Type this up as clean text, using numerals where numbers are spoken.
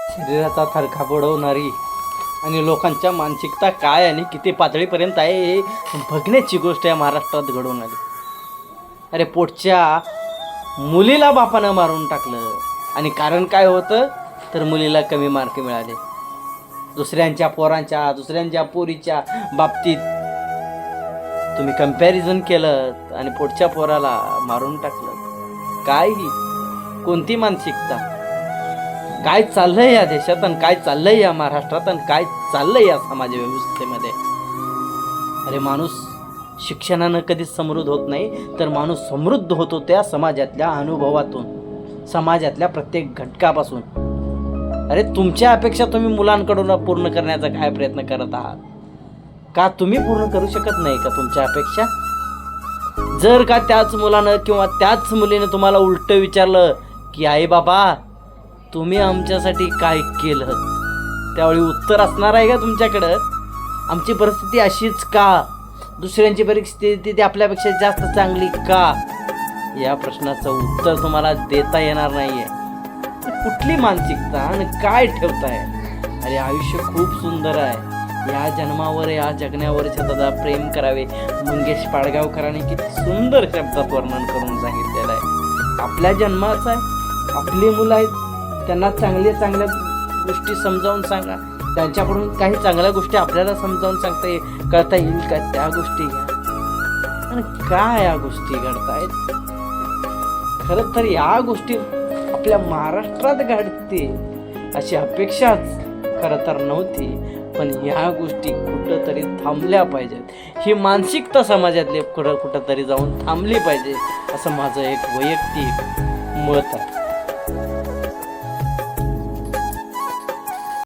शरीराचा थरकाप उडवणारी आणि लोकांच्या मानसिकता काय आणि किती पातळीपर्यंत आहे हे बघण्याची गोष्ट या महाराष्ट्रात घडून आली. अरे पोटच्या मुलीला बापानं मारून टाकलं आणि कारण काय होतं तर मुलीला कमी मार्क मिळाले. दुसऱ्यांच्या पोरांच्या दुसऱ्यांच्या पोरीच्या बाबतीत तुम्ही कंपॅरिझन केलं आणि पोटच्या पोराला मारून टाकलं. काय ही कोणती मानसिकता? काय चाललंय या देशात आणि काय चाललंय या महाराष्ट्रात आणि काय चाललंय या समाज व्यवस्थेमध्ये? अरे माणूस शिक्षणानं कधीच समृद्ध होत नाही, तर माणूस समृद्ध होतो त्या समाजातल्या अनुभवातून, समाजातल्या प्रत्येक घटकापासून. अरे तुमच्या अपेक्षा तुम्ही मुलांकडून पूर्ण करण्याचा काय प्रयत्न करत आहात? का तुम्ही पूर्ण करू शकत नाही का तुमच्या अपेक्षा? जर का त्याच मुलानं किंवा त्याच मुलीने तुम्हाला उलट विचारलं की आई बाबा तुम्ही आमच्यासाठी काय केलं, त्यावेळी उत्तर असणार आहे का तुमच्याकडं? आमची परिस्थिती अशीच का? दुसऱ्यांची परिस्थिती ती आपल्यापेक्षा जास्त चांगली का? या प्रश्नाचं उत्तर तुम्हाला देता येणार नाहीये. कुठली मानसिकता आणि काय ठेवताय? अरे आयुष्य खूप सुंदर आहे. या जन्मावर या जगण्यावर दादा प्रेम करावे. मंगेश पाडगावकरांनी किती सुंदर शब्दात वर्णन करून सांगितलेलं आहे. आपल्या जन्माचं आहे, आपली मुलं आहेत, त्यांना चांगल्या चांगल्या गोष्टी समजावून सांगा. त्यांच्याकडून काही चांगल्या गोष्टी आपल्याला समजावून कळता येईल का त्या गोष्टी घ्या. आणि काय या गोष्टी घडतायत? खरं तर या गोष्टी आपल्या महाराष्ट्रात घडते अशी अपेक्षाच खरं तर नव्हती, पण ह्या गोष्टी कुठंतरी थांबल्या पाहिजेत. ही मानसिकता समाजातली कुठंतरी जाऊन थांबली पाहिजे असं माझं एक वैयक्तिक मत आहे.